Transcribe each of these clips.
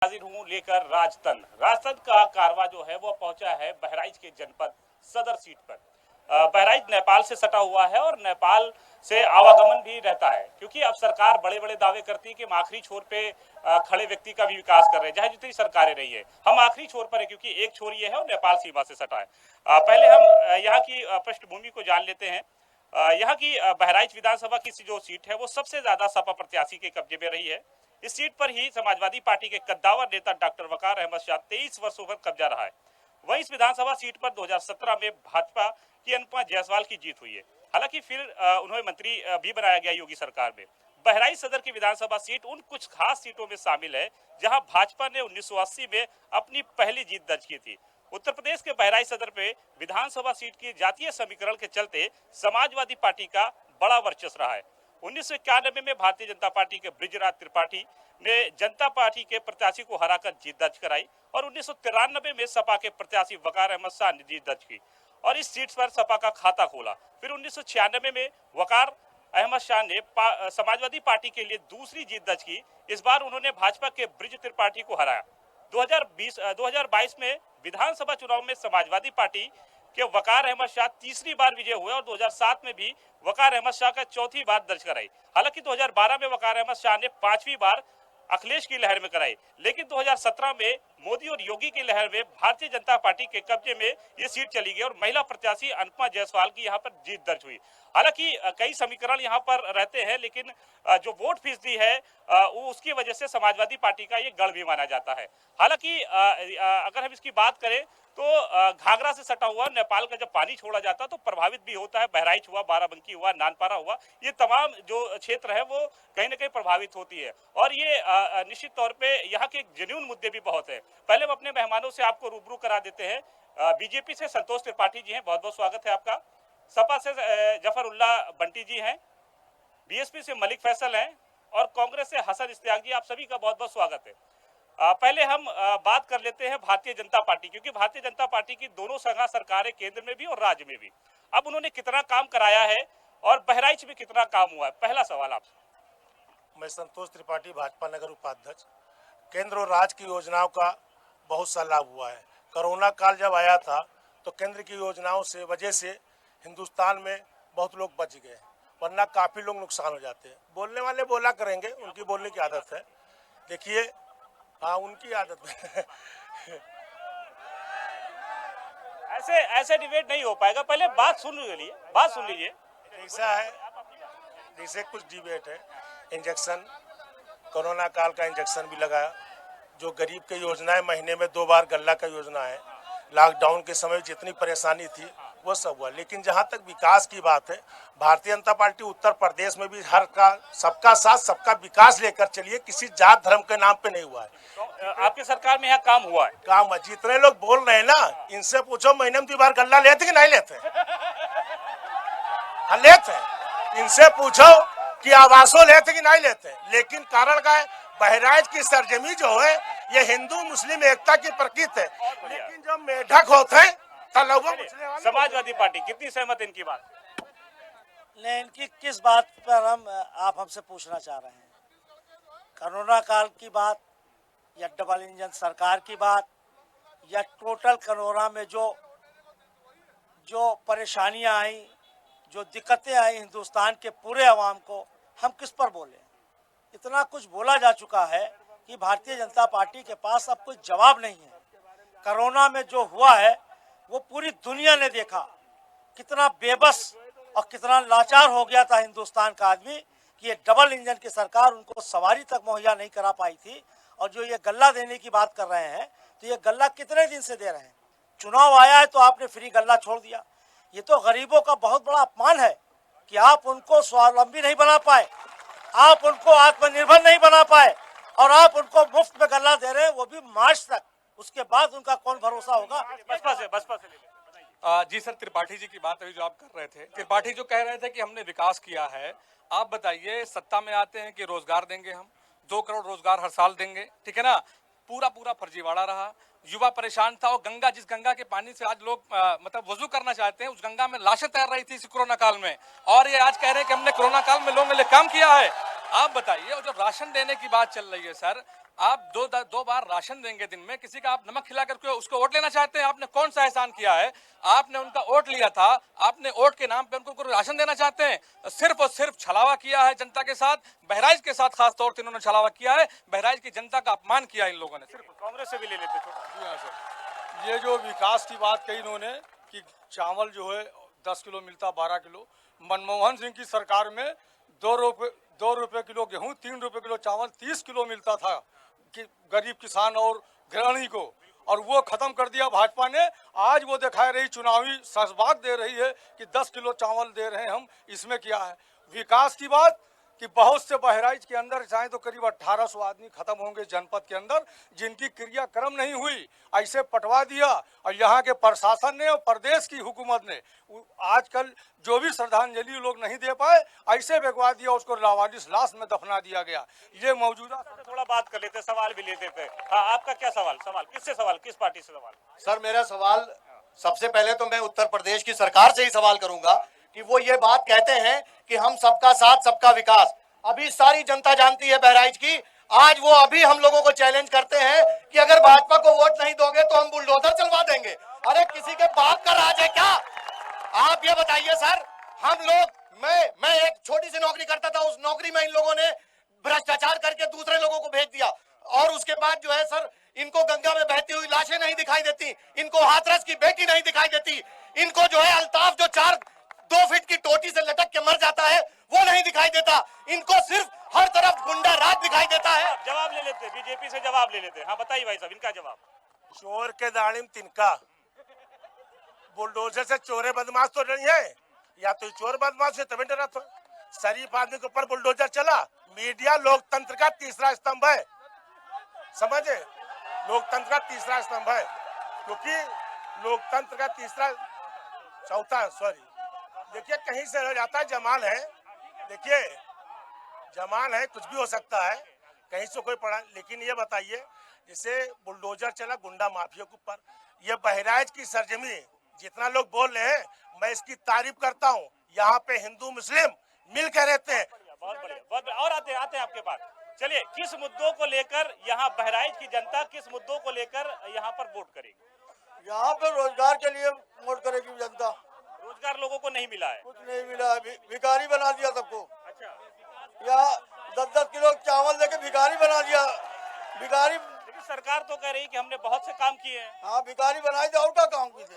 हाजिर हूं लेकर राजतंत्र का कारवा जो है वो पहुंचा है बहराइच के जनपद सदर सीट पर। बहराइच नेपाल से सटा हुआ है और नेपाल से आवागमन भी रहता है, क्योंकि अब सरकार बड़े बड़े दावे करती है कि हम आखिरी छोर पे खड़े व्यक्ति का भी विकास कर रहे हैं, चाहे जितनी सरकारें रही है। हम आखिरी छोर पर है क्योंकि एक छोर ये है और नेपाल सीमा से सटा है। पहले हम यहाँ की पृष्ठभूमि को जान लेते हैं। यहाँ की बहराइच विधानसभा की जो सीट है वो सबसे ज्यादा सपा प्रत्याशी के कब्जे में रही है। इस सीट पर ही समाजवादी पार्टी के कद्दावर नेता डॉक्टर वकार अहमद शाह 23 वर्षों पर कब्जा रहा है। वहीं इस विधानसभा सीट पर 2017 में भाजपा की अनुपमा जायसवाल की जीत हुई है। हालांकि फिर उन्हें मंत्री भी बनाया गया योगी सरकार में। बहराइच सदर की विधानसभा सीट उन कुछ खास सीटों में शामिल है जहां भाजपा ने 1980 में अपनी पहली जीत दर्ज की थी। उत्तर प्रदेश के बहराइच सदर पे विधानसभा सीट की जातीय समीकरण के चलते समाजवादी पार्टी का बड़ा वर्चस्व रहा है। 1991 में भारतीय जनता पार्टी के बृजराज त्रिपाठी ने जनता पार्टी के प्रत्याशी को हराकर जीत दर्ज कराई और 1993 में सपा के प्रत्याशी वकार अहमद शाह ने जीत दर्ज की और इस सीट पर सपा का खाता खोला। फिर 1996 में वकार अहमद शाह ने समाजवादी पार्टी के लिए दूसरी जीत दर्ज की। इस बार उन्होंने भाजपा के बृज त्रिपाठी को हराया। 2022 में विधानसभा चुनाव में समाजवादी पार्टी के वकार अहमद शाह तीसरी बार विजय हुए और 2007 में भी वकार अहमद शाह का चौथी बार दर्ज कराई। हालांकि 2012 में वकार अहमद शाह ने पांचवी बार अखिलेश की लहर में कराई, लेकिन 2017 में मोदी और योगी की लहर में भारतीय जनता पार्टी के कब्जे में ये सीट चली गई और महिला प्रत्याशी अनुपमा जायसवाल की यहाँ पर जीत दर्ज हुई। हालांकि कई समीकरण यहाँ पर रहते हैं, लेकिन जो वोट फीसदी है वो उसकी वजह से समाजवादी पार्टी का ये गढ़ भी माना जाता है। हालांकि अगर हम इसकी बात करें तो घाघरा से सटा हुआ नेपाल का जब पानी छोड़ा जाता है तो प्रभावित भी होता है। बहराइच हुआ, बाराबंकी हुआ, नानपारा हुआ, ये तमाम जो क्षेत्र है वो कहीं ना कहीं प्रभावित होती है और ये निश्चित तौर पे यहाँ के जेन्युइन मुद्दे भी बहुत है। पहले हम अपने मेहमानों से आपको रूबरू करा देते हैं। बीजेपी से संतोष त्रिपाठी जी हैं, बहुत बहुत स्वागत है आपका। सपा से जफरुल्लाह बंटी जी हैं, बीएसपी से मलिक फैसल हैं और कांग्रेस से हसन इश्तियाक जी, आप सभी का बहुत बहुत स्वागत है। पहले हम बात कर लेते हैं भारतीय जनता पार्टी, क्योंकि भारतीय जनता पार्टी की दोनों संघा सरकारें केंद्र में भी और राज्य में भी। अब उन्होंने कितना काम कराया है और बहराइच में कितना काम हुआ है, पहला सवाल आपसे। मैं संतोष त्रिपाठी, भाजपा नगर उपाध्यक्ष। केंद्र और राज्य की योजनाओं का बहुत सा लाभ हुआ है। कोरोना काल जब आया था तो केंद्र की योजनाओं से वजह से हिंदुस्तान में बहुत लोग बच गए, वरना काफी लोग नुकसान हो जाते हैं। बोलने वाले बोला करेंगे, उनकी बोलने की आदत है। देखिए, हाँ, उनकी आदत है। ऐसे डिबेट नहीं हो पाएगा, पहले बात सुन लीजिए, बात सुन लीजिए। ऐसा है, जैसे कुछ डिबेट है। इंजेक्शन, कोरोना काल का इंजेक्शन भी लगाया। जो गरीब की योजनाएं, महीने में 2 बार गल्ला का योजना है। लॉकडाउन के समय जितनी परेशानी थी वो सब हुआ। लेकिन जहां तक विकास की बात है, भारतीय जनता पार्टी उत्तर प्रदेश में भी सबका साथ सबका विकास लेकर चलिए, किसी जात धर्म के नाम पे नहीं हुआ है। तो आपकी सरकार में यहाँ काम हुआ है? काम हुआ। जितने लोग बोल रहे हैं ना, इनसे पूछो महीने में 2 बार गल्ला लेते कि नहीं लेते? हाँ, लेते हैं। इनसे पूछो कि आवासों लेते कि नहीं लेते। लेकिन कारण का है, बहराइच की सरजमी जो है ये हिंदू मुस्लिम एकता की प्रतीक है, लेकिन जो मेढक होते हैं समाजवादी पार्टी कितनी सहमत इनकी बात? नहीं, इनकी किस बात पर आप हमसे पूछना चाह रहे हैं? कोरोना काल की बात या डबल इंजन सरकार की बात या टोटल कोरोना में जो परेशानियां आई, जो दिक्कतें आई हिंदुस्तान के पूरे अवाम को, हम किस पर बोले? इतना कुछ बोला जा चुका है कि भारतीय जनता पार्टी के पास अब कोई जवाब नहीं है। कोरोना में जो हुआ है वो पूरी दुनिया ने देखा, कितना बेबस और कितना लाचार हो गया था हिंदुस्तान का आदमी कि ये डबल इंजन की सरकार उनको सवारी तक मुहैया नहीं करा पाई थी। और जो ये गल्ला देने की बात कर रहे हैं, तो ये गल्ला कितने दिन से दे रहे हैं? चुनाव आया है तो आपने फ्री गल्ला छोड़ दिया। ये तो गरीबों का बहुत बड़ा अपमान है कि आप उनको स्वावलंबी नहीं बना पाए, आप उनको आत्मनिर्भर नहीं बना पाए और आप उनको मुफ्त में गल्ला दे रहे हैं, वो भी मार्च तक। उसके बाद उनका कौन भरोसा होगा? बसपा से जी सर, त्रिपाठी जी की बात अभी जो आप कर रहे थे, त्रिपाठी जो कह रहे थे कि हमने विकास किया है। आप बताइए, सत्ता में आते हैं कि रोजगार देंगे, हम 2 करोड़ रोजगार हर साल देंगे, ठीक है ना? पूरा फर्जीवाड़ा रहा। युवा परेशान था और जिस गंगा के पानी से आज लोग मतलब वजू करना चाहते हैं, उस गंगा में लाशें तैर रही थी इस कोरोना काल में, और ये आज कह रहे हैं कि हमने कोरोना काल में लोगों के लिए काम किया है। आप बताइए, और जो राशन देने की बात चल रही है सर, आप दो बार राशन देंगे दिन में, किसी का आप नमक खिला करके उसको वोट लेना चाहते हैं? आपने कौन सा एहसान किया है? आपने उनका वोट लिया था, आपने वोट के नाम पे उनको राशन देना चाहते हैं? सिर्फ और सिर्फ छलावा किया है जनता के साथ, बहराइच के साथ खास तौर से इन्होंने छलावा किया है, बहराइच की जनता का अपमान किया इन लोगों ने। सिर्फ कांग्रेस से भी ले लेते जी हाँ सर, ये जो विकास की बात कही इन्होंने कि चावल जो है 10 किलो मिलता 12 किलो, मनमोहन सिंह की सरकार में 2 रुपए किलो गेहूं, 3 रुपए किलो चावल, 30 किलो मिलता था कि गरीब किसान और गृहिणी को, और वो खत्म कर दिया भाजपा ने। आज वो दिखा रही चुनावी ससबाग दे रही है कि 10 किलो चावल दे रहे हैं हम, इसमें क्या है विकास की बात कि बहुत से बहराइच के अंदर जाए तो करीब 1800 आदमी खत्म होंगे जनपद के अंदर, जिनकी क्रियाक्रम नहीं हुई, ऐसे पटवा दिया। और यहाँ के प्रशासन ने और प्रदेश की हुकूमत ने आजकल जो भी श्रद्धांजलि लोग नहीं दे पाए, ऐसे बेगवा दिया, उसको लावारिस लाश में दफना दिया गया। ये मौजूदा थोड़ा बात कर लेते, सवाल भी लेते थे। हाँ, आपका क्या सवाल? किससे सवाल, किस पार्टी से सवाल? सर मेरा सवाल सबसे पहले तो मैं उत्तर प्रदेश की सरकार से ही सवाल करूंगा कि वो ये बात कहते हैं कि हम सबका साथ सबका विकास, अभी सारी जनता जानती है बहराइच की, आज वो अभी हम लोगों को चैलेंज करते हैं कि अगर भाजपा को वोट नहीं दोगे तो हम बुलडोजर चलवा देंगे। अरे किसी के बाप का राज है क्या? आप ये बताइए सर, हम लोग मैं एक छोटी सी नौकरी करता था, उस नौकरी में इन लोगों ने भ्रष्टाचार करके दूसरे लोगों को भेज दिया, और उसके बाद जो है सर इनको गंगा में बहती हुई लाशें नहीं दिखाई देती, इनको हाथरस की बेटी नहीं दिखाई देती, इनको जो है अल्ताफ जो 2 फीट की टोटी से लटक के मर जाता है वो नहीं दिखाई देता, इनको सिर्फ हर तरफ गुंडा राज दिखाई देता है। जवाब ले लेते, बीजेपी से जवाब ले लेते। हाँ बताइए भाई साहब, इनका जवाब। चोर के दाढ़ी में तिनका, बुलडोजर से चोरे बदमाश तो नहीं है, या तो चोर बदमाश है तभी डरा था। शरीफ आदमी के ऊपर बुलडोजर चला। मीडिया लोकतंत्र का तीसरा स्तंभ है, समझे, लोकतंत्र का तीसरा स्तंभ है, क्योंकि लोकतंत्र का चौथा देखिए कहीं से हो जाता है, जमान है, देखिए जमान है, कुछ भी हो सकता है, कहीं से कोई पड़ा। लेकिन ये बताइए, जैसे बुलडोजर चला गुंडा माफिया के ऊपर, ये बहराइच की सरजमी, जितना लोग बोल रहे हैं मैं इसकी तारीफ करता हूँ। यहाँ पे हिंदू मुस्लिम मिल के रहते हैं। बहुत बढ़िया, बहुत बढ़िया। और आते हैं आपके पास। चलिए, किस मुद्दों को लेकर यहाँ बहराइच की जनता किस मुद्दों को लेकर यहाँ पर वोट करेगी? यहाँ पे रोजगार के लिए वोट करेगी जनता। रोजगार लोगों को नहीं मिला है, कुछ नहीं मिला है, भिखारी बना दिया सबको। अच्छा, यहाँ 10-10 किलो चावल देके भिखारी बना दिया, भिखारी। लेकिन सरकार तो कह रही है कि हमने बहुत से काम किए हैं। हाँ भिखारी बनाई थे, और क्या काम किए थे?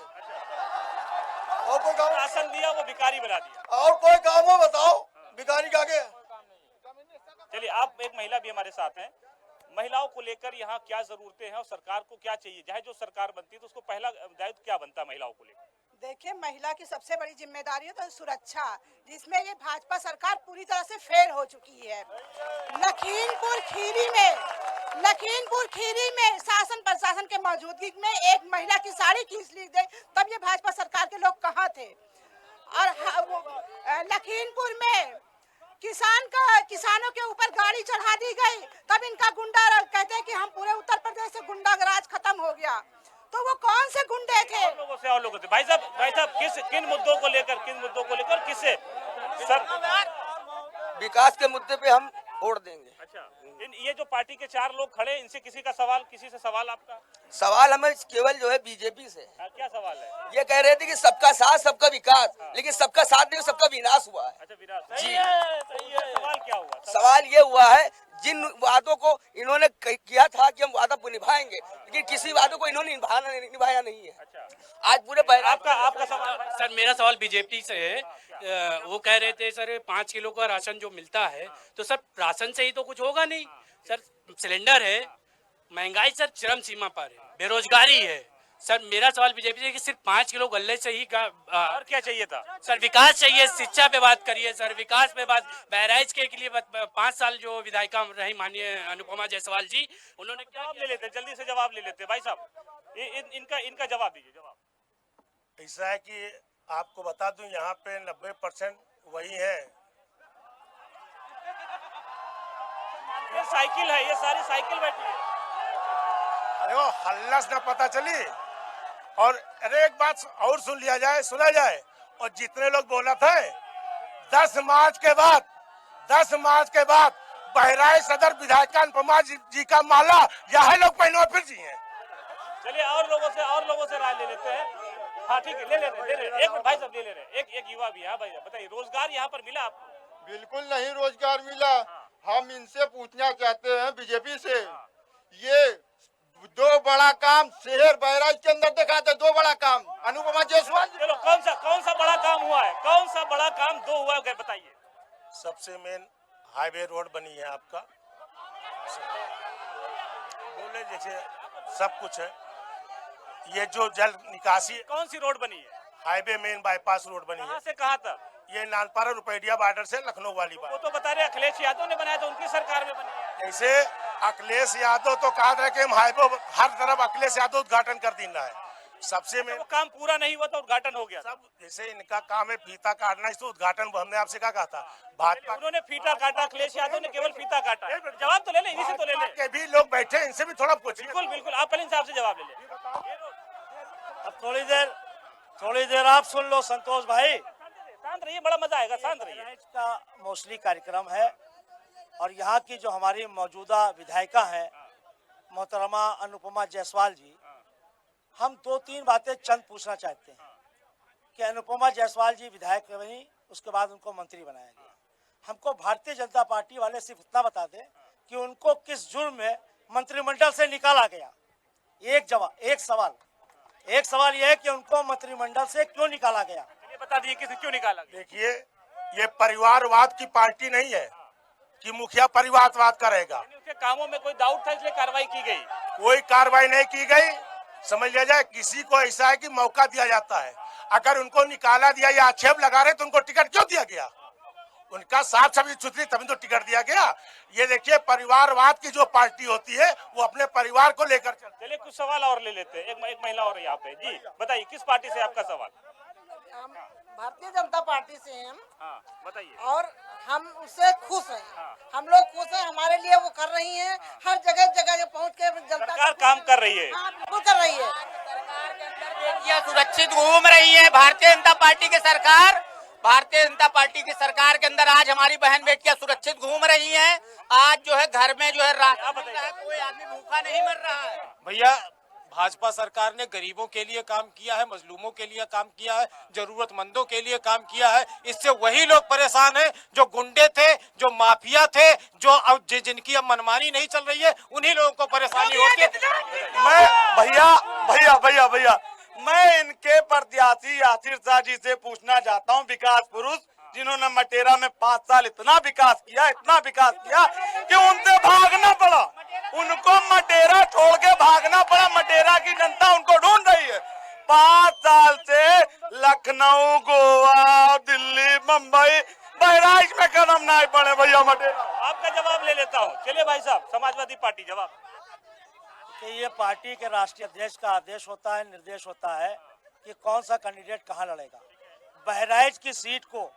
और कोई काम? राशन दिया, वो भिखारी बना दिया। और कोई काम हो बताओ, भिखारी का आगे। चलिए, आप एक महिला भी हमारे साथ हैं, महिलाओं को लेकर यहाँ क्या जरूरतें हैं और सरकार को क्या चाहिए? चाहे जो सरकार बनती है तो उसको पहला दायित्व क्या बनता है महिलाओं को लेकर? देखिए, महिला की सबसे बड़ी जिम्मेदारी है तो सुरक्षा, जिसमें ये भाजपा सरकार पूरी तरह से फेल हो चुकी है। लखीमपुर खीरी में शासन प्रशासन के मौजूदगी में एक महिला की साड़ी खींच ली गई, तब ये भाजपा सरकार के लोग कहाँ थे? और लखीमपुर में किसानों के ऊपर गाड़ी चढ़ा दी गई, तब इनका गुंडा कहते हैं कि हम पूरे उत्तर प्रदेश से गुंडा राज खत्म हो गया। तो वो कौन से गुंडे थे? और लोगों थे। भाई साहब, किन मुद्दों को लेकर किससे? सर, विकास के मुद्दे पे हम वोट देंगे। अच्छा, ये जो पार्टी के 4 लोग खड़े, इनसे किसी से सवाल आपका? सवाल हमें केवल जो है बीजेपी से। क्या सवाल है? ये कह रहे थे कि सबका साथ सबका विकास, लेकिन सबका साथ नहीं, सबका विनाश हुआ है। अच्छा, विनाश। सही है। सवाल क्या हुआ? सवाल ये हुआ है, जिन वादों को इन्होंने किया था कि हम वादा निभाएंगे, लेकिन किसी वादों को इन्होंने निभाया नहीं है। अच्छा, आज पूरे आपका सवाल? सर, मेरा सवाल बीजेपी से है। वो कह रहे थे सर 5 किलो का राशन जो मिलता है, तो सर राशन से ही तो कुछ होगा नहीं सर। सिलेंडर है, महंगाई सर चरम सीमा पर है, बेरोजगारी है। सर, मेरा सवाल बीजेपी से कि सिर्फ 5 किलो गल्ले से ही और क्या चाहिए था? सर, विकास चाहिए, शिक्षा पे बात करिए सर, विकास पे बात। बहराइच के लिए 5 साल जो विधायिका रही माननीय अनुपमा जायसवाल जी, उन्होंने क्या ले लेते, जल्दी से जवाब ले लेते। भाई साहब, इनका जवाब दीजिए। जवाब ऐसा है कि आपको बता दूं, यहाँ पे 90% वही है। ये साइकिल है, ये सारी साइकिल बैठी है। अरे वो हल्लस ना पता चली। और अरे एक बात और सुना जाए, और जितने लोग बोला थे 10 मार्च के बाद बहराइच सदर विधायिका अनुपमा जी का माला यह लोग पहनवा फिर जी हैं। चलिए और लोगों से राय ले लेते हैं। हाँ ठीक है, ले ले रहे एक मिनट भाई साहब, ले ले रहे एक युवा भी है। भाई बताइए, रोजगार यहाँ पर मिला आपको? बिल्कुल नहीं रोजगार मिला। हम इनसे पूछना चाहते हैं बीजेपी से, ये दो बड़ा काम शहर बहराइच के अंदर दिखाते, दो बड़ा काम अनुपमा जायसवाल। चलो कौन सा बड़ा काम हुआ है? कौन सा बड़ा काम दो हुआ है बताइए। सबसे मेन हाईवे रोड बनी है आपका, बोले जैसे सब कुछ है। ये जो जल निकासी, कौन सी रोड बनी है? हाईवे मेन बाईपास रोड बनी कहाँ है। से कहाँ तक? ये नानपारा रुपैडिया बॉर्डर से लखनऊ वाली वो बात। तो बता रहे अखिलेश यादव ने बनाया था, उनकी सरकार में बनी है। जैसे अखिलेश यादव तो कहा था कि हम हाईवे हर तरफ अखिलेश यादव उद्घाटन कर देना है। सबसे में वो काम पूरा नहीं हुआ तो उद्घाटन हो गया। सब जैसे इनका काम है फीता काटना, इसको उद्घाटन हमने आपसे क्या कहा था। भाजपा उन्होंने फीता काटा, अखिलेश यादव ने केवल फीता काटा। जवाब तो ले ले, इन्हीं से तो ले ले। के भी लोग बैठे हैं, इनसे भी थोड़ा पूछिए। बिल्कुल आप पहले इनसे जवाब ले ले। अब थोड़ी देर आप सुन लो संतोष भाई। शांत रहिए, बड़ा मजा आएगा, शांत रहिए। बहराइच का मौसली कार्यक्रम है और यहाँ की जो हमारी मौजूदा विधायिका है मोहतरमा अनुपमा जायसवाल जी, हम 2-3 बातें चंद पूछना चाहते हैं कि अनुपमा जायसवाल जी विधायक बनी, उसके बाद उनको मंत्री बनाया गया। हमको भारतीय जनता पार्टी वाले सिर्फ इतना बता दें कि उनको किस जुर्म में मंत्रिमंडल से निकाला गया। एक सवाल यह है कि उनको मंत्रिमंडल से क्यों निकाला गया। ये बता दिए कि क्यों निकाला गया। देखिए, ये परिवारवाद की पार्टी नहीं है कि मुखिया परिवारवाद करेगा। उनके कामों में कोई डाउट था इसलिए कार्रवाई की गई। कोई कार्रवाई नहीं की गई। समझ लिया जाए, किसी को ऐसा है कि मौका दिया जाता है। अगर उनको निकाला दिया या आक्षेप लगा रहे तो उनको टिकट क्यों दिया गया? उनका साफ सभी सुथरी तभी तो टिकट दिया गया। ये देखिए, परिवारवाद की जो पार्टी होती है वो अपने परिवार को लेकर चलती है। चलिए कुछ सवाल और ले लेते हैं। एक महिला और यहाँ पे जी, बताइए किस पार्टी से आपका सवाल? हम भारतीय जनता पार्टी से हैं हाँ बताइए। और हम उससे खुश हैं। हम लोग खुश हैं, हमारे लिए वो कर रही हैं। हर जगह पहुंच के जनता सरकार काम कर रही है। हाँ बिल्कुल कर रही है। बेटियां सुरक्षित घूम रही है। भारतीय जनता पार्टी की सरकार, भारतीय जनता पार्टी की सरकार के अंदर आज हमारी बहन बेटियां सुरक्षित घूम रही हैं। आज जो है घर में जो है राशन मिल रहा है, कोई आदमी भूखा नहीं मर रहा है। भैया, भाजपा सरकार ने गरीबों के लिए काम किया है, मजलूमों के लिए काम किया है, जरूरतमंदों के लिए काम किया है। इससे वही लोग परेशान हैं जो गुंडे थे, जो माफिया थे, जो जिनकी अब मनमानी नहीं चल रही है, उन्हीं लोगों को परेशानी होती है। मैं भैया मैं इनके प्रत्याशी यासिर शाह जी से पूछना चाहता हूँ, विकास पुरुष जिन्होंने मटेरा में 5 साल इतना विकास किया कि उनसे भागना पड़ा, उनको मटेरा छोड़ के भागना पड़ा। मटेरा की जनता उनको ढूंढ रही है। 5 साल से लखनऊ, गोवा, दिल्ली, मुंबई, बहराइच में कदम नहीं पड़े भैया मटेरा। आपका जवाब ले लेता हूँ। चलिए भाई साहब, समाजवादी पार्टी जवाब। कि ये पार्टी के राष्ट्रीय अध्यक्ष का आदेश होता है, निर्देश होता है कि कौन सा कैंडिडेट कहाँ लड़ेगा। बहराइच की सीट को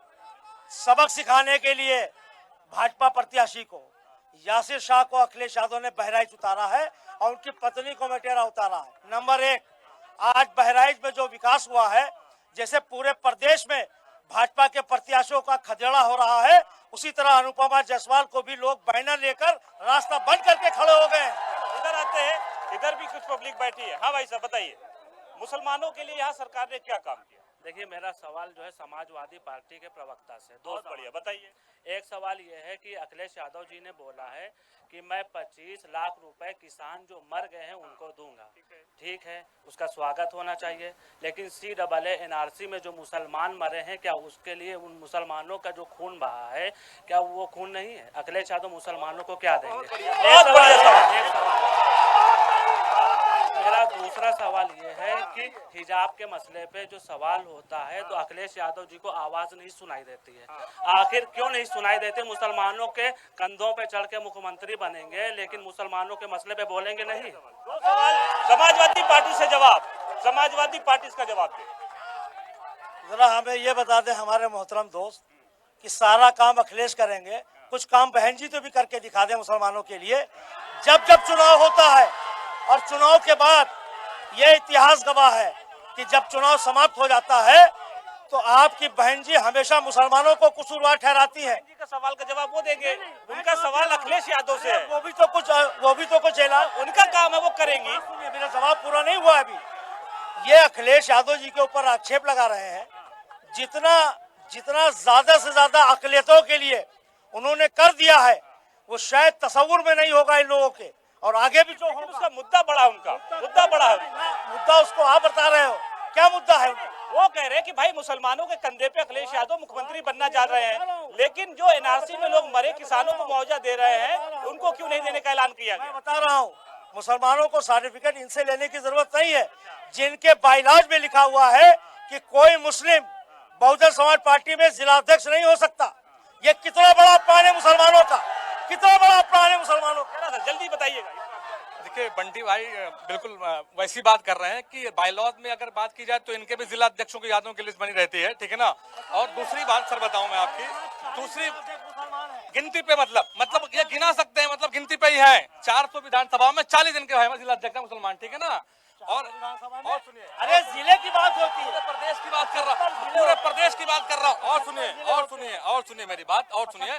सबक सिखाने के लिए भाजपा प्रत्याशी को यासिर शाह को अखिलेश यादव ने बहराइच उतारा है और उनकी पत्नी को मटेरा उतारा है। नंबर 1, आज बहराइच में जो विकास हुआ है, जैसे पूरे प्रदेश में भाजपा के प्रत्याशियों का खदेड़ा हो रहा है, उसी तरह अनुपमा जायसवाल को भी लोग बैनर लेकर रास्ता बंद करके खड़े हो गए। इधर आते हैं, इधर भी कुछ पब्लिक बैठी है। हाँ भाई साहब बताइए, मुसलमानों के लिए यहाँ सरकार ने क्या काम किया? देखिए, मेरा सवाल जो है समाजवादी पार्टी के प्रवक्ता से बहुत बढ़िया, बताइए। एक सवाल ये है कि अखिलेश यादव जी ने बोला है कि मैं 25 लाख रुपए किसान जो मर गए हैं उनको दूंगा। ठीक है, उसका स्वागत होना चाहिए, लेकिन CAA NRC में जो मुसलमान मरे हैं, क्या उसके लिए उन मुसलमानों का जो खून बहा है, क्या वो खून नहीं है? अखिलेश यादव मुसलमानों को क्या देंगे? मेरा दूसरा सवाल ये है कि हिजाब के मसले पे जो सवाल होता है तो अखिलेश यादव जी को आवाज नहीं सुनाई देती है। आखिर क्यों नहीं सुनाई देते? मुसलमानों के कंधों पे चढ़ के मुख्यमंत्री बनेंगे लेकिन मुसलमानों के मसले पे बोलेंगे नहीं। समाजवादी पार्टी से जवाब, समाजवादी पार्टी इसका जवाब दे। जरा हमें ये बता दें हमारे मोहतरम दोस्त कि सारा काम अखिलेश करेंगे, कुछ काम बहन जी तो भी करके दिखा दें मुसलमानों के लिए। जब चुनाव होता है और चुनाव के बाद ये इतिहास गवाह है कि जब चुनाव समाप्त हो जाता है तो आपकी बहन जी हमेशा मुसलमानों को कसूरवार ठहराती है। जी का सवाल का जवाब वो देंगे। उनका सवाल अखिलेश यादव से है। वो भी तो कुछ ऐलान, उनका काम है, वो करेंगी। मेरा जवाब पूरा नहीं हुआ अभी। ये अखिलेश यादव जी के ऊपर आक्षेप लगा रहे हैं। जितना ज्यादा से ज्यादा अकलियतों के लिए उन्होंने कर दिया है वो शायद तस्वुर में नहीं होगा इन लोगों के, और आगे भी जो होगा। उसका मुद्दा बड़ा, उनका मुद्दा बड़ा है। मुद्दा उसको आप बता रहे हो, क्या मुद्दा है? वो कह रहे हैं कि भाई मुसलमानों के कंधे पे अखिलेश यादव मुख्यमंत्री बनना चाह रहे हैं, लेकिन जो एनआरसी में लोग मरे किसानों को मुआवजा दे रहे हैं, उनको क्यों नहीं देने का ऐलान किया गया? मैं बता रहा हूँ, मुसलमानों को सर्टिफिकेट इनसे लेने की जरूरत नहीं है। जिनके बाइलॉज में लिखा हुआ है कि कोई मुस्लिम बहुजन समाज पार्टी में जिलाध्यक्ष नहीं हो सकता। ये कितना बड़ा अपमान है मुसलमानों का, कितना बड़ा अपमान है मुसलमानों का। जल्दी बताइएगा। देखिए बंटी भाई बिल्कुल वैसी बात कर रहे हैं कि बायलॉज में अगर बात की जाए तो इनके भी जिला अध्यक्षों की यादों की लिस्ट बनी रहती है, ठीक है ना। और दूसरी बात सर बताऊं मैं आपकी, दूसरी गिनती पे मतलब ये गिना सकते हैं, मतलब गिनती पे ही है। 400 विधानसभा में 40 इनके भाई जिला अध्यक्ष मुसलमान, ठीक है ना। और सुनिए, अरे जिले की बात होती है, प्रदेश की बात कर रहा हूँ, पूरे प्रदेश की बात कर रहा हूँ। और सुनिए मेरी बात, और सुनिए।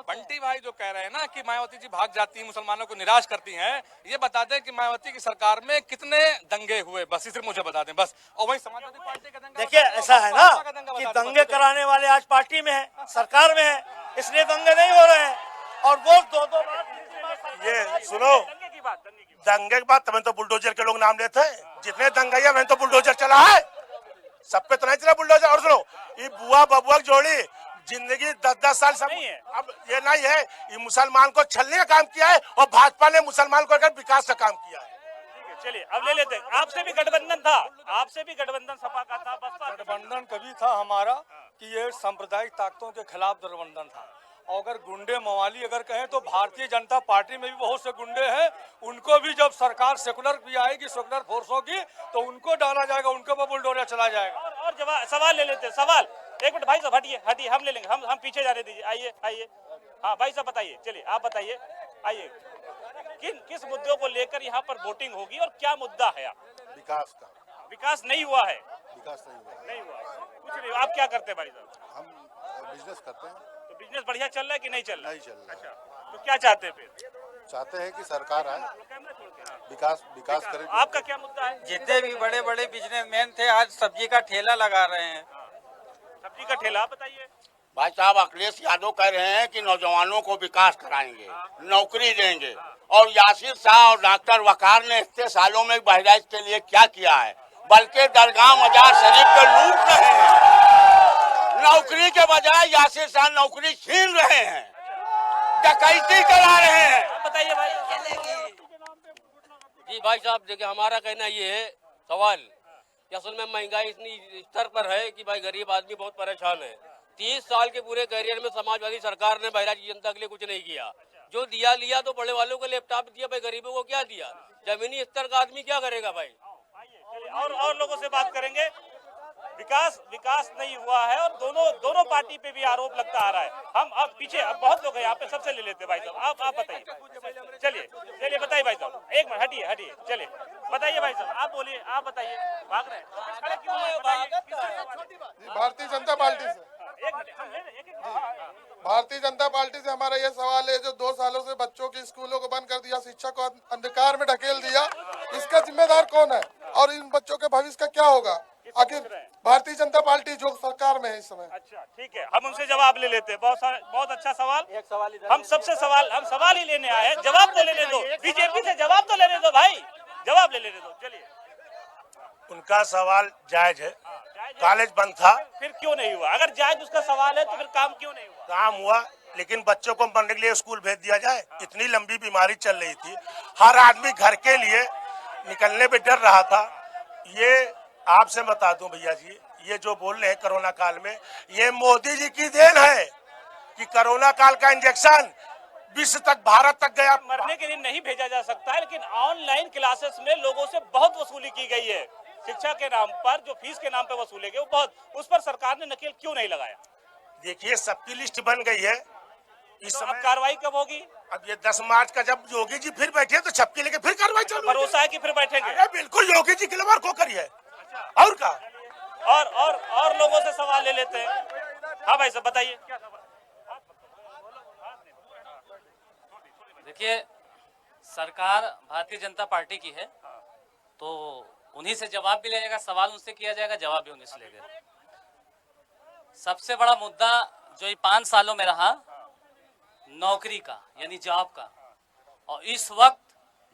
बंटी भाई जो कह रहे हैं ना कि मायावती जी भाग जाती है, मुसलमानों को निराश करती हैं, ये बता दें कि मायावती की सरकार में कितने दंगे हुए, बस सिर्फ मुझे बता दें बस। और वही समाजवादी पार्टी का दंगा, देखिए ऐसा है ना कि दंगे कराने वाले आज पार्टी में है, सरकार में है, इसलिए दंगे नहीं हो रहे हैं। और वो दो बार ये सुनो, दंगे के बाद तब तो बुलडोजर के लोग नाम लेते हैं। जितने दंगैया मैंने तो बुलडोजर चला है, सब पे तो नहीं चला बुलडोजर। और सुनो, ये बुआ बबुआ जोड़ी जिंदगी 10-10 साल सब नहीं है। अब ये नहीं है, ये मुसलमान को छलने का काम किया है और भाजपा ने मुसलमान को विकास का काम किया है। चलिए अब ले लेते हैं। आपसे भी गठबंधन था, आपसे भी गठबंधन सपा का था, बसपा गठबंधन कभी था हमारा कि ये सांप्रदायिक ताकतों के खिलाफ गठबंधन था। और अगर गुंडे मवाली अगर कहें तो भारतीय जनता पार्टी में भी बहुत से गुंडे हैं, उनको भी जब सरकार सेकुलर भी आएगी, सेकुलर फोर्सों की, तो उनको डाला जाएगा, उनके ऊपर बुलडोजर चला जाएगा। और जवाब सवाल ले लेते हैं। सवाल एक मिनट भाई साहब, हटिए हम ले लेंगे, हम पीछे जाने दीजिए। आइए हाँ भाई साहब बताइए, चलिए आप बताइए, आइए किस मुद्दों को लेकर यहाँ पर वोटिंग होगी और क्या मुद्दा है? विकास का। विकास नहीं हुआ है, विकास नहीं हुआ, कुछ नहीं। आप क्या करते हैं भाई साहब? हम बिजनेस करते हैं। तो बिजनेस बढ़िया चल रहा है कि नहीं चल रहा? नहीं चल रहा। अच्छा, तो क्या चाहते हैं फिर? चाहते हैं कि सरकार आए, विकास करे। आपका क्या मुद्दा है? जितने भी बड़े बड़े बिजनेसमैन थे आज सब्जी का ठेला लगा रहे हैं। सब्जी का ठेला बताइए। भाई साहब अखिलेश यादव कह रहे हैं कि नौजवानों को विकास कराएंगे, नौकरी देंगे, और यासिर शाह और डॉक्टर वकार ने इतने सालों में बहराइच के लिए क्या किया है? बल्कि दरगाह मजार शरीफ पे लूट रहे हैं। नौकरी के बजाय यासिर शाह नौकरी छीन रहे हैं, डकैती करा रहे हैं। बताइए भाई। जी भाई साहब देखिए, हमारा कहना ये है सवाल कि असल में महंगाई इतनी स्तर पर है कि भाई गरीब आदमी बहुत परेशान है। 30 साल के पूरे करियर में समाजवादी सरकार ने बहराइच की जनता के लिए कुछ नहीं किया। जो दिया लिया तो बड़े वालों को लैपटॉप दिया, भाई गरीबों को क्या दिया? जमीनी स्तर का आदमी क्या करेगा भाई? और लोगों से बात करेंगे। विकास नहीं हुआ है और दोनों पार्टी पे भी आरोप लगता आ रहा है। हम अब पीछे, अब बहुत लोग हैं यहाँ पे, सबसे ले लेते भाई साहब। आप बताइए, चलिए बताइए भाई साहब। एक मिनट हटिए, चलिए बताइए भाई साहब, आप बोलिए, आप बताइए। भाग रहे हैं, खड़े क्यों हैं? भारतीय जनता पार्टी से। भारतीय जनता पार्टी से हमारा ये सवाल है, जो 2 सालों से बच्चों की स्कूलों को बंद कर दिया, शिक्षा को अंधकार में ढकेल दिया, इसका जिम्मेदार कौन है और इन बच्चों के भविष्य का क्या होगा? आखिर भारतीय जनता पार्टी जो सरकार में है इस समय। अच्छा ठीक है, हम उनसे जवाब ले लेते हैं। बहुत अच्छा सवाल। एक सवाल हम सवाल ही लेने आए हैं, जवाब तो लेने दो। बीजेपी से जवाब तो लेने दो भाई, जवाब ले लेने दो। चलिए, उनका सवाल जायज है। कॉलेज बंद था, फिर क्यों नहीं हुआ? अगर जायज उसका सवाल है तो फिर काम क्यों नहीं हुआ? काम हुआ, लेकिन बच्चों को पढ़ने के लिए स्कूल भेज दिया जाए। इतनी लंबी बीमारी चल रही थी, हर आदमी घर के लिए निकलने पे डर रहा था। ये आपसे बता दूं भैया जी, ये जो बोल रहे हैं कोरोना काल में, ये मोदी जी की देन है कि कोरोना काल का इंजेक्शन विश्व तक, भारत तक गया। मरने के लिए नहीं भेजा जा सकता है, लेकिन ऑनलाइन क्लासेस में लोगों से बहुत वसूली की गई है। शिक्षा के नाम पर जो फीस के नाम पे वसूले गए, वो बहुत, उस पर सरकार ने नकेल क्यों नहीं लगाया? देखिए सबकी लिस्ट बन गई है इस समय। कार्रवाई कब होगी? अब ये 10 मार्च का जब योगी जी फिर बैठे तो छपकी लेके फिर कार्रवाई चल। भरोसा है कि फिर बैठेंगे? बिल्कुल, योगी जी के लिए को करी है और का और लोगों से सवाल ले लेते हैं। हाँ भाई साहब बताइए क्या सवाल। देखिए, सरकार भारतीय जनता पार्टी की है, तो उन्हीं से जवाब भी लेगा, सवाल उनसे किया जाएगा, जवाब भी उन्हीं से लेगा। सबसे बड़ा मुद्दा जो ये 5 सालों में रहा, नौकरी का यानी जॉब का, और इस वक्त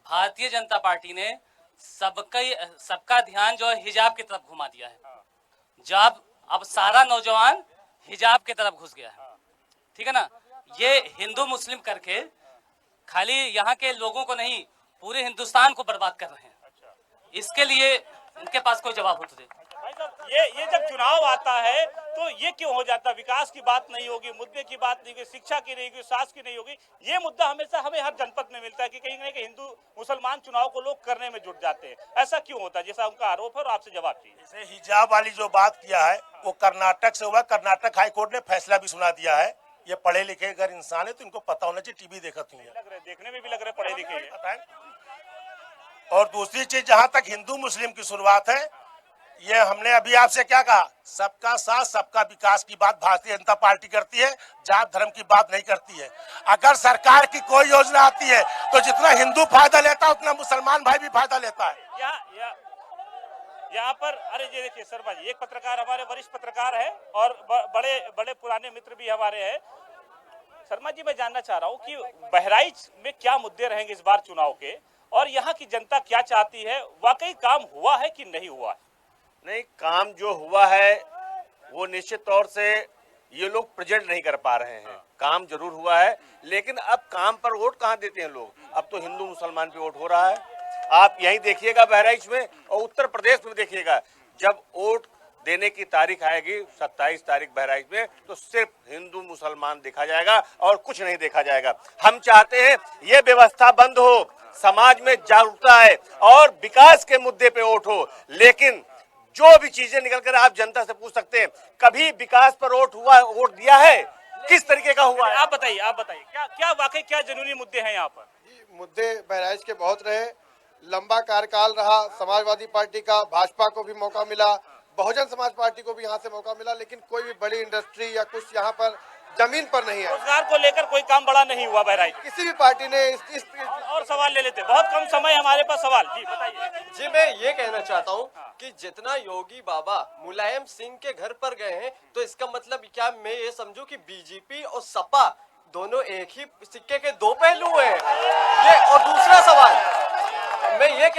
भारतीय जनता पार्टी ने सबका ध्यान जो है हिजाब की तरफ घुमा दिया है। जॉब, अब सारा नौजवान हिजाब की तरफ घुस गया है, ठीक है ना। ये हिंदू मुस्लिम करके खाली यहाँ के लोगों को नहीं, पूरे हिंदुस्तान को बर्बाद कर रहे हैं। इसके लिए इनके पास कोई जवाब हो तो दे। भाई साहब ये जब चुनाव आता है तो ये क्यों हो जाता है? विकास की बात नहीं होगी, मुद्दे की बात नहीं होगी, शिक्षा की नहीं होगी, स्वास्थ्य की नहीं होगी। ये मुद्दा हमेशा हमें हर जनपद में मिलता है कि कहीं ना कहीं हिंदू मुसलमान चुनाव को लोग करने में जुट जाते हैं। ऐसा क्यों होता है? जैसा उनका आरोप है और आपसे जवाब चाहिए। जैसे हिजाब वाली जो बात किया है वो कर्नाटक से हुआ। कर्नाटक हाई कोर्ट ने फैसला भी सुना दिया है। ये पढ़े लिखे अगर इंसान है तो इनको पता होना चाहिए, टीवी देखती है, लग रहे देखने में भी लग रहे पढ़े लिखे हैं। और दूसरी चीज, जहां तक हिंदू मुस्लिम की शुरुआत है, ये हमने अभी आपसे क्या कहा, सबका साथ सबका विकास की बात भारतीय जनता पार्टी करती है, जात धर्म की बात नहीं करती है। अगर सरकार की कोई योजना आती है तो जितना हिंदू फायदा लेता है उतना मुसलमान भाई भी फायदा लेता है। यहाँ पर अरे ये देखिए शर्मा जी, एक पत्रकार हमारे वरिष्ठ पत्रकार है और बड़े बड़े पुराने मित्र भी हमारे हैं। शर्मा जी, मैं जानना चाह रहा हूँ कि बहराइच में क्या मुद्दे रहेंगे इस बार चुनाव के, और यहाँ की जनता क्या चाहती है? वाकई काम हुआ है कि नहीं हुआ है? नहीं, काम जो हुआ है वो निश्चित तौर से ये लोग प्रेजेंट नहीं कर पा रहे हैं। काम जरूर हुआ है, लेकिन अब काम पर वोट कहाँ देते हैं लोग? अब तो हिंदू मुसलमान पे वोट हो रहा है। आप यहीं देखिएगा बहराइच में, और उत्तर प्रदेश में देखिएगा, जब वोट देने की तारीख आएगी 27 तारीख बहराइच में, तो सिर्फ हिंदू मुसलमान देखा जाएगा और कुछ नहीं देखा जाएगा। हम चाहते हैं ये व्यवस्था बंद हो, समाज में जागरूकता है और विकास के मुद्दे पे वोट हो। लेकिन जो भी चीजें निकल कर आप जनता से पूछ सकते हैं, कभी विकास पर वोट दिया है? किस तरीके का हुआ है? आप बताइए क्या वाकई क्या जरूरी मुद्दे हैं यहाँ पर? मुद्दे बहराइच के बहुत रहे। लंबा कार्यकाल रहा समाजवादी पार्टी का, भाजपा को भी मौका मिला, बहुजन समाज पार्टी को भी यहाँ से मौका मिला, लेकिन कोई भी बड़ी इंडस्ट्री या कुछ यहाँ पर जमीन पर नहीं है। रोजगार को लेकर कोई काम बड़ा नहीं हुआ बहराइच? किसी भी पार्टी ने और सवाल ले लेते, बहुत कम समय हमारे पास। सवाल जी बताइए। जी, मैं ये कहना चाहता हूँ कि जितना योगी बाबा मुलायम सिंह के घर पर गए हैं, तो इसका मतलब क्या मैं ये समझूं कि बीजेपी और सपा दोनों एक ही सिक्के के दो पहलू हैं? ये, और दूसरा सवाल मैं ये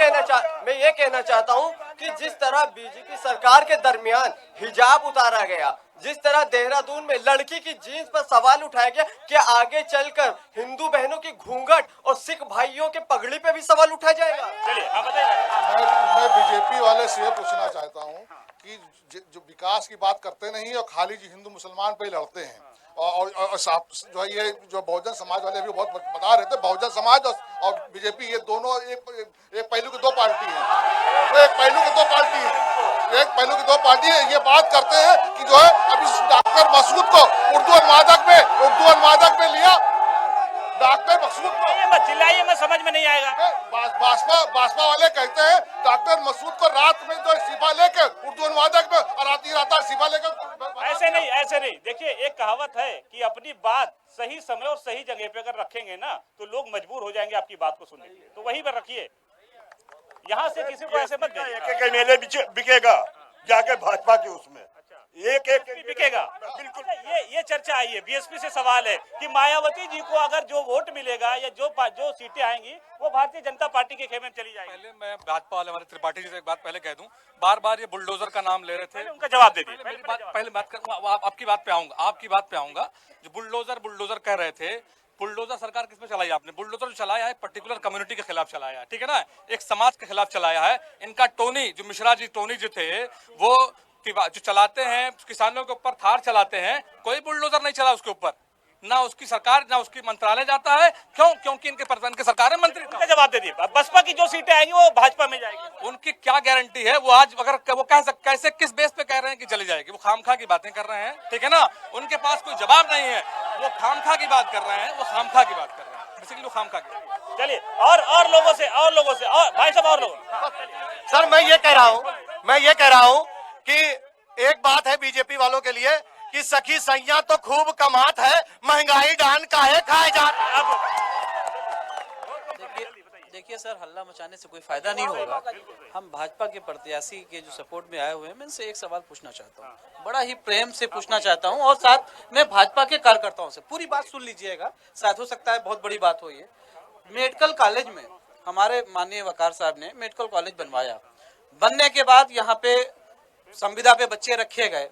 कहना चाहता हूँ कि जिस तरह बीजेपी सरकार के दरमियान हिजाब उतारा गया, जिस तरह देहरादून में लड़की की जीन्स पर सवाल उठाया गया, कि आगे चलकर हिंदू बहनों की घूंघट और सिख भाइयों के पगड़ी पे भी सवाल उठाया जाएगा? चलिए हाँ बताइए। मैं बीजेपी वाले से पूछना चाहता हूँ कि जो विकास की बात करते नहीं और खाली जी हिंदू मुसलमान पे लड़ते हैं, और जो है ये जो बहुजन समाज वाले भी बहुत बता रहे थे, बहुजन समाज और बीजेपी ये दोनों एक पहलू की दो पार्टी है। तो एक पहलू की दो पार्टी है। ये बात करते हैं कि जो है अभी डॉक्टर मसूद को उर्दू अनुवादक में लिया। डॉक्टर मसूद को मत चिल्लाइए, मैं समझ में नहीं आएगा। भाजपा वाले कहते हैं डॉक्टर मसूद को रात में जो इस्तीफा लेके उर्दू अनुवादक में, और आती रात इस्तीफा लेकर। ऐसे नहीं। देखिए एक कहावत है कि अपनी बात सही समय और सही जगह पे अगर रखेंगे ना तो लोग मजबूर हो जाएंगे आपकी बात को सुनने के लिए। तो वहीं पर रखिए, यहाँ से किसी को ऐसे मत एक मेले बिकेगा जाके भाजपा के उसमें एक बिकेगा। बिल्कुल ये चर्चा आई है। बीएसपी से सवाल है कि मायावती जी को अगर जो वोट मिलेगा या जो सीटें आएंगी वो भारतीय जनता पार्टी के खेमे में चली जाएगी। पहले मैं भाजपा वाले हमारे त्रिपाठी जी से एक बात पहले कह दूं, बार ये बुलडोजर का नाम ले रहे थे, उनका जवाब दे दीजिए। पहले बात करूंगा, आपकी बात पे आऊंगा। जो बुलडोजर कह रहे थे, बुलडोजर सरकार किस पे चलाई आपने? बुलडोजर जो चलाया है पर्टिकुलर कम्युनिटी के खिलाफ चलाया है, ठीक है ना, एक समाज के खिलाफ चलाया है। इनका टोनी जो मिश्रा जी जो थे, वो जो चलाते हैं किसानों के ऊपर थार चलाते हैं, कोई बुलडोजर नहीं चला उसके ऊपर, ना उसकी सरकार ना उसकी मंत्रालय जाता है। क्योंकि इनके प्रधान के सरकार है मंत्री। उनका जवाब दे दिए। बसपा की जो सीटें आएंगी वो भाजपा में जाएगी। उनकी क्या गारंटी है? वो आज अगर वो कैसे किस बेस पे कह रहे हैं कि चली जाएगी? वो खामखा की बातें कर रहे हैं, ठीक है ना, उनके पास कोई जवाब नहीं है। वो खामखा की बात कर रहे हैं, बेसिकली वो खामखा की। चलिए और लोगों से और भाई साहब और लोग। सर मैं ये कह रहा हूँ कि एक बात है बीजेपी वालों के लिए कि सखी सैया तो खूब कमात है, महंगाई डान काहे खाए जा। देखिए सर, हल्ला मचाने से कोई फायदा नहीं होगा। हम भाजपा के प्रत्याशी के जो सपोर्ट में आए हुए हैं, मैं इनसे एक सवाल पूछना चाहता हूँ, बड़ा ही प्रेम से पूछना चाहता हूँ, और साथ में भाजपा के कार्यकर्ताओं से पूरी बात सुन लीजिएगा, शायद हो सकता है बहुत बड़ी बात हो। ये मेडिकल कॉलेज में हमारे माननीय वकार साहब ने मेडिकल कॉलेज बनवाया, बनने के बाद यहाँ पे संविदा पे बच्चे रखे गए,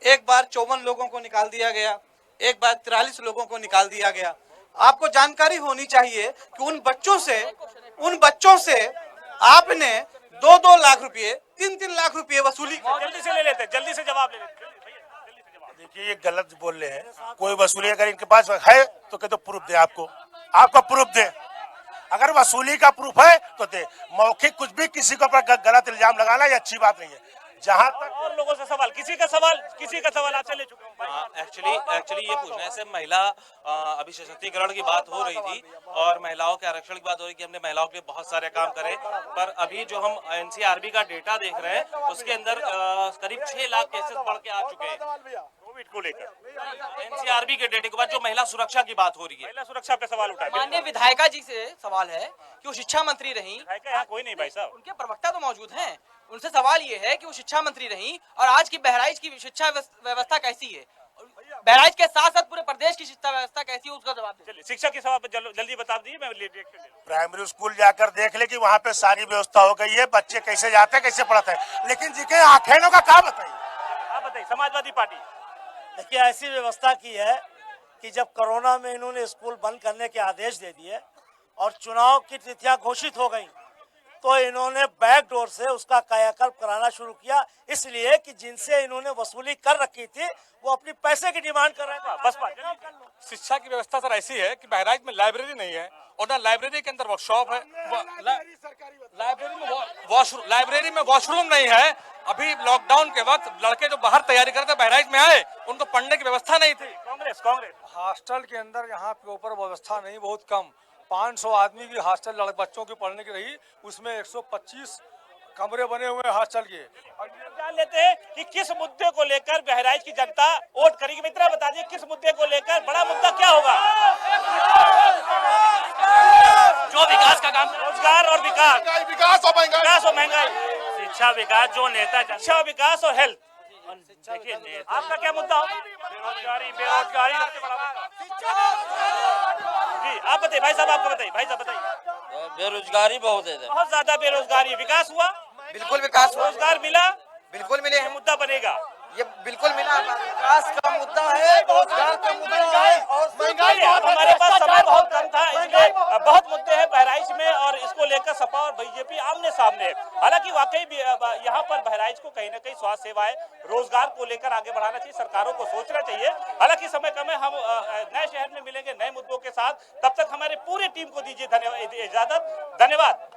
एक बार 54 लोगों को निकाल दिया गया, एक बार 43 लोगों को निकाल दिया गया। आपको जानकारी होनी चाहिए कि उन बच्चों से आपने 2-2 लाख रुपए, 3-3 लाख रुपए वसूली। जल्दी से ले लेते, जल्दी से जवाब ले लेते। देखिए ये गलत बोल रहे हैं, कोई वसूली अगर इनके पास है तो कहते प्रूफ दे, आपको प्रूफ दे। अगर वसूली का प्रूफ है तो दे, मौखिक कुछ भी किसी के ऊपर गलत इल्जाम लगाना ये अच्छी बात नहीं है। जहाँ तक और लोगों से सवाल, किसी का सवाल आपसे ले चुके हैं। एक्चुअली ये पूछना है सर, महिला अभी सशक्तिकरण की बात हो रही थी और महिलाओं के आरक्षण की बात हो रही कि हमने महिलाओं के लिए बहुत सारे काम करे, पर अभी जो हम एनसीआरबी का डेटा देख रहे हैं उसके अंदर करीब 6 लाख केसेस बढ़ के आ चुके हैं कोविड को लेकर। एनसीआरबी के डेटे के बाद जो महिला सुरक्षा की बात हो रही है, महिला सुरक्षा पे सवाल उठाए। माननीय विधायिका जी से सवाल है कि वो शिक्षा मंत्री रही, यहाँ कोई नहीं भाई साहब, उनके प्रवक्ता तो मौजूद हैं, उनसे सवाल ये है कि वो शिक्षा मंत्री रही और आज की बहराइच की शिक्षा व्यवस्था कैसी है, बहराइच के साथ साथ पूरे प्रदेश की शिक्षा व्यवस्था कैसी है, उसका जवाब दीजिए। शिक्षा की सवाल पे जल्दी बता दीजिए, मैं प्राइमरी स्कूल जाकर देख ले कि वहाँ पे सारी व्यवस्था हो गई है, बच्चे कैसे जाते हैं कैसे पढ़ते हैं, लेकिन जिनके आंखें का क्या बताइए। आप बताइए, समाजवादी पार्टी देखिए ऐसी व्यवस्था की है कि जब कोरोना में इन्होंने स्कूल बंद करने के आदेश दे दिए और चुनाव की तिथियां घोषित हो गई, तो इन्होंने बैक डोर से उसका कायाकल्प कराना शुरू किया, इसलिए कि जिनसे इन्होंने वसूली कर रखी थी वो अपनी पैसे की डिमांड कर रहे थे। बस शिक्षा की व्यवस्था सर ऐसी है कि बहराइच में लाइब्रेरी नहीं है और ना लाइब्रेरी के अंदर वर्कशॉप है, लाइब्रेरी में वॉशरूम नहीं है। अभी लॉकडाउन के वक्त लड़के जो बाहर तैयारी करते बहराइच में आए, उनको पढ़ने की व्यवस्था नहीं थी। कांग्रेस हॉस्टल के अंदर यहाँ पे ऊपर व्यवस्था नहीं, बहुत कम, 500 आदमी की हॉस्टल बच्चों की पढ़ने की रही, उसमें 125 कमरे बने हुए हॉस्टल के। जान लेते हैं कि किस मुद्दे को लेकर बहराइच की जनता वोट करेगी। मित्रा बता दिए किस मुद्दे को लेकर, बड़ा मुद्दा क्या होगा? जो विकास का काम, रोजगार और विकास, विकास और महंगाई, शिक्षा विकास, जो नेता शिक्षा विकास और हेल्थ। देखिए आपका क्या मुद्दा होगा? बेरोजगारी सबसे बड़ा मुद्दा। जी आप बताइए भाई साहब, आपको बताइए भाई साहब, बताइए। बेरोजगारी बहुत है, बहुत ज्यादा बेरोजगारी। विकास हुआ? बिल्कुल विकास हुआ। रोजगार मिला? बिल्कुल मिले हैं। मुद्दा बनेगा ये बिल्कुल मिला। विकास का मुद्दा है, रोजगार का मुद्दा है और महंगाई। हमारे पास समय बहुत कम था, इसलिए बहुत मुद्दे हैं बहराइच में और इसको लेकर सपा और बीजेपी आमने सामने है। हालांकि वाकई यहाँ पर बहराइच को कहीं ना कहीं स्वास्थ्य सेवाएं, रोजगार को लेकर आगे बढ़ाना चाहिए, सरकारों को सोचना चाहिए। हालांकि समय कम है, हम नए शहर में मिलेंगे नए मुद्दों के साथ। तब तक हमारे पूरी टीम को दीजिए इजाजत। धन्यवाद।